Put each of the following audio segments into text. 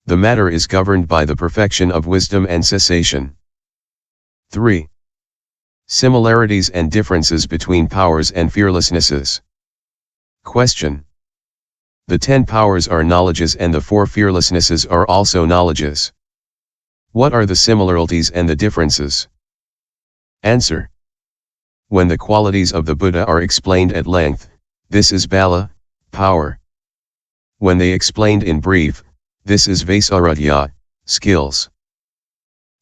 The matter is governed by the perfection of wisdom and cessation. 3. Similarities and differences between powers and fearlessnesses. Question. The 10 powers are knowledges and the 4 fearlessnesses are also knowledges. What are the similarities and the differences? Answer. When the qualities of the Buddha are explained at length, this is bala, power. When they explained in brief, this is vaisarādhya, skills.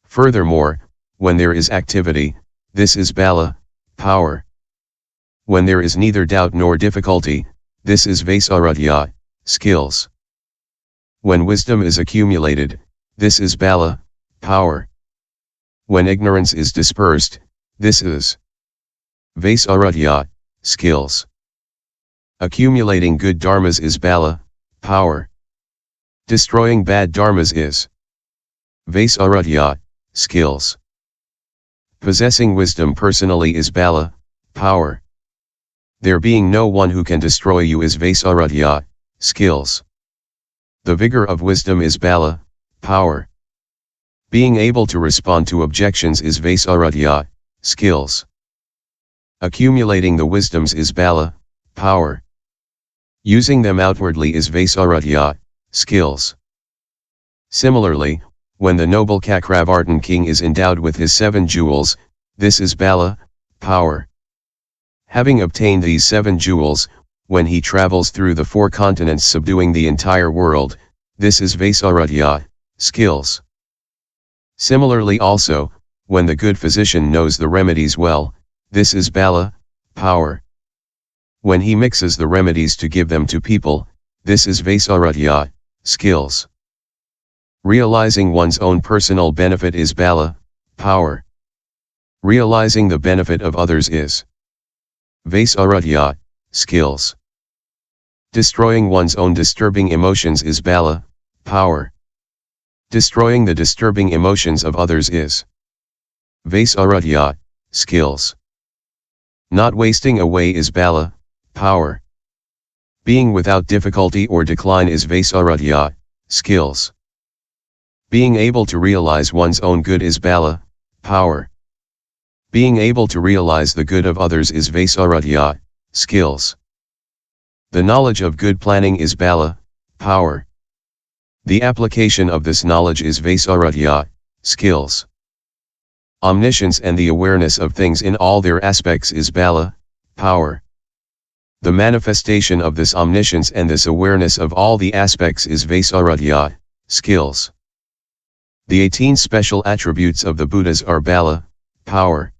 Furthermore, when there is activity, this is bala, power. When there is neither doubt nor difficulty, this is vaisarādhya, skills. When wisdom is accumulated, this is bala, power. When ignorance is dispersed, this is vaisarādhya, skills. Accumulating good dharmas is bala, power. Destroying bad dharmas is vaisarādhya, skills. Possessing wisdom personally is bala, power. There being no one who can destroy you is vaisarādhya, skills. The vigor of wisdom is bala, power. Being able to respond to objections is vaisarādhya, skills. Accumulating the wisdoms is bala, power. Using them outwardly is vaisarādhya, skills. Similarly, when the noble Cakravartin king is endowed with his 7 jewels, this is bala, power. Having obtained these 7 jewels, when he travels through the 4 continents subduing the entire world, this is vaisarādhya, skills. Similarly also, when the good physician knows the remedies well, this is bala, power. When he mixes the remedies to give them to people, this is vaisarādhya, skills. Realizing one's own personal benefit is bala, power. Realizing the benefit of others is vaisarādhya, skills. Destroying one's own disturbing emotions is bala, power. Destroying the disturbing emotions of others is vaisarādhya, skills. Not wasting away is bala, power. Being without difficulty or decline is vaisarādhya, skills. Being able to realize one's own good is bala, power. Being able to realize the good of others is vaisarādhya, skills. The knowledge of good planning is bala, power. The application of this knowledge is vaisarādhya, skills. Omniscience and the awareness of things in all their aspects is bala, power. The manifestation of this omniscience and this awareness of all the aspects is vaisarādhya, skills. The 18 special attributes of the Buddhas are bala, power.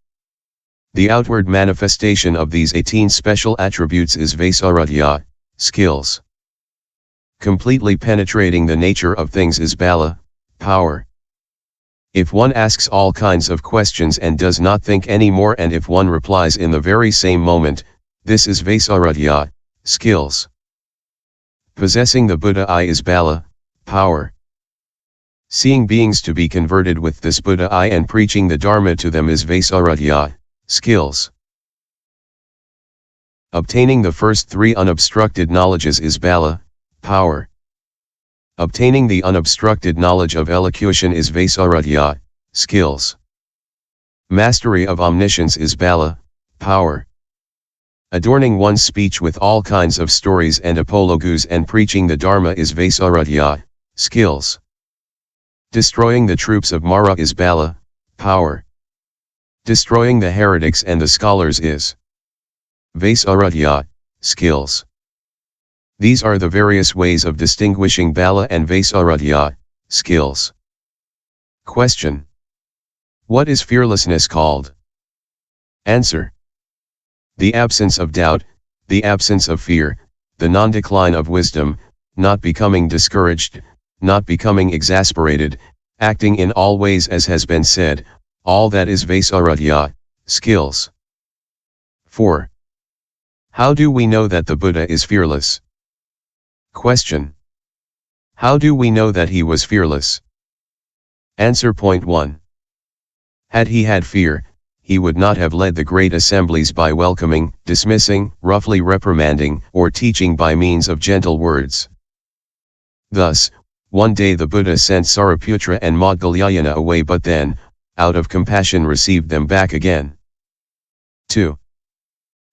The outward manifestation of these 18 special attributes is vaisarādhya, skills. Completely penetrating the nature of things is bala, power. If one asks all kinds of questions and does not think any more, and if one replies in the very same moment, this is vaisarādhya, skills. Possessing the Buddha eye is bala, power. Seeing beings to be converted with this Buddha eye and preaching the Dharma to them is vaisarādhya, skills. Obtaining the first 3 unobstructed knowledges is bala, power. Obtaining the unobstructed knowledge of elocution is vaisarādhya, skills. Mastery of omniscience is bala, power. Adorning one's speech with all kinds of stories and apologues and preaching the Dharma is vaisarādhya, skills. Destroying the troops of Mara is bala, power. Destroying the heretics and the scholars is vaisarādhya, skills. These are the various ways of distinguishing bala and vaisarādhya, skills. Question. What is fearlessness called? Answer. The absence of doubt, the absence of fear, the non-decline of wisdom, not becoming discouraged, not becoming exasperated, acting in all ways as has been said, all that is vaisarādhya, skills. 4. How do we know that the Buddha is fearless? Question. How do we know that he was fearless? Answer. Point 1. Had he had fear, he would not have led the great assemblies by welcoming, dismissing, roughly reprimanding, or teaching by means of gentle words. Thus, One day the Buddha sent Sariputra and Moggallana away, but then, out of compassion, received them back again. 2.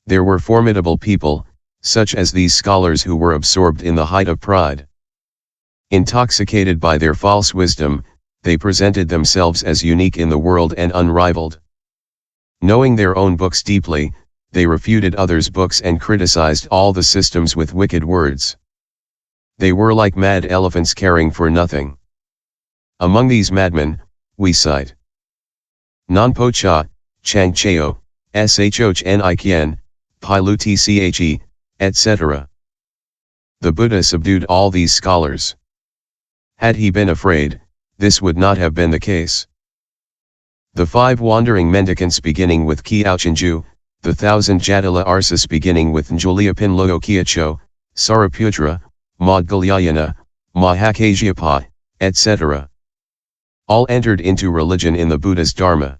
There were formidable people, such as these scholars, who were absorbed in the height of pride. Intoxicated by their false wisdom, they presented themselves as unique in the world and unrivaled. Knowing their own books deeply, they refuted others' books and criticized all the systems with wicked words. They were like mad elephants caring for nothing. Among these madmen, we cite Non-po-cha, Chang-cheo, Shou-chen-i-kien, pi-lu-tche, etc. The Buddha subdued all these scholars. Had he been afraid, this would not have been the case. The 5 wandering mendicants beginning with kieou-tien, the 1,000 Jatala Arsis beginning with Njuliyapin-lo Kiecho, Sariputra, Moggallana, Mahakasyapa, etc. all entered into religion in the Buddha's Dharma.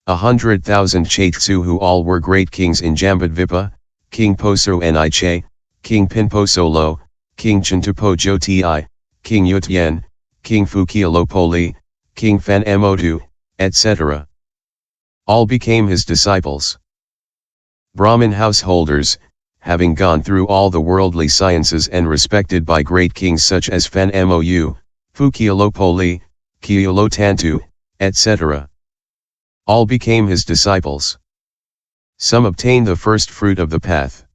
100,000 che-tseu, who all were great kings in Jambudvipa, King po-sseu-ni-che, King po-sseu-lo, King tchan-to po-chou-ti, King yeou-tien, King fou-kia-lo-po-li, King fan-mo-to, etc. all became his disciples. Brahmin householders, having gone through all the worldly sciences and respected by great kings such as fan-mo-to, fou-kia-lo-po-li, kieou-lo-tan-to, etc. all became his disciples. Some obtained the first fruit of the path.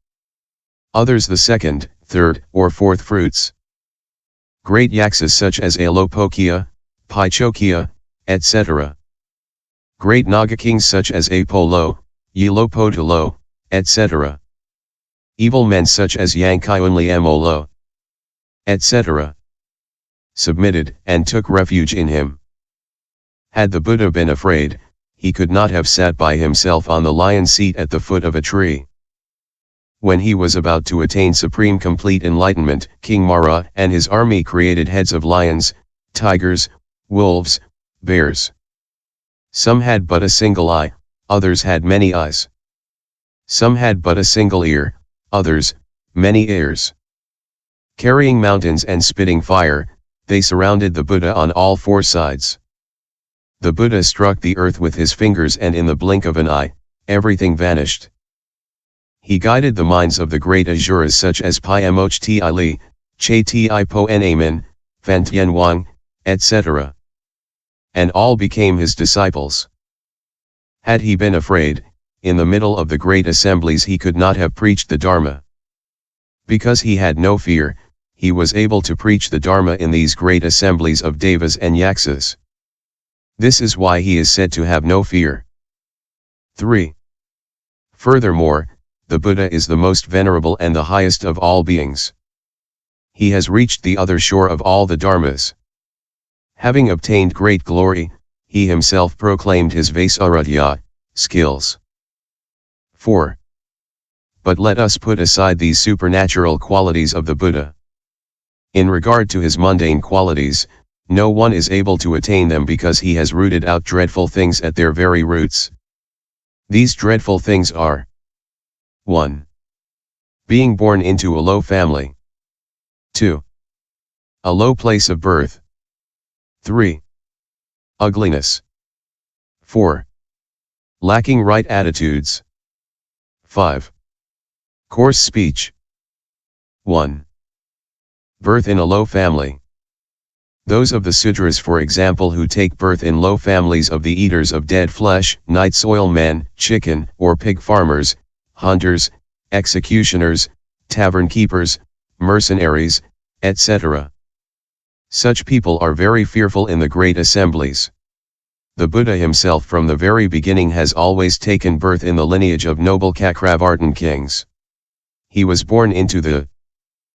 Others the second, third, or fourth fruits. Great yaksas such as po-kia, pi-cho-kia, etc. Great naga-kings such as po-lo, yeou-lo, etc. Evil men such as yang-kiunli-mo-lo, etc. submitted and took refuge in him. Had the Buddha been afraid, he could not have sat by himself on the lion's seat at the foot of a tree. When he was about to attain supreme complete enlightenment, King Mara and his army created heads of lions, tigers, wolves, bears. Some had but a single eye, others had many eyes. Some had but a single ear, others, many ears. Carrying mountains and spitting fire, they surrounded the Buddha on all 4 sides. The Buddha struck the earth with his fingers, and in the blink of an eye, everything vanished. He guided the minds of the great asuras such as pi-mo-chou-ti, che-tseu, fan-tien-wang, etc. and all became his disciples. Had he been afraid, in the middle of the great assemblies he could not have preached the Dharma. Because he had no fear, he was able to preach the Dharma in these great assemblies of devas and yaksas. This is why he is said to have no fear. 3. Furthermore, the Buddha is the most venerable and the highest of all beings. He has reached the other shore of all the dharmas. Having obtained great glory, he himself proclaimed his Vaisarudhya, skills. 4. But let us put aside these supernatural qualities of the Buddha. In regard to his mundane qualities, no one is able to attain them because he has rooted out dreadful things at their very roots. These dreadful things are: 1. Being born into a low family. 2. A low place of birth. 3. Ugliness. 4. Lacking right attitudes. 5. Coarse speech. 1. Birth in a low family. Those of the Sutras, for example, who take birth in low families of the eaters of dead flesh, night soil men, chicken or pig farmers, hunters, executioners, tavern keepers, mercenaries, etc. Such people are very fearful in the great assemblies. The Buddha himself from the very beginning has always taken birth in the lineage of noble Chakravartin kings. He was born into the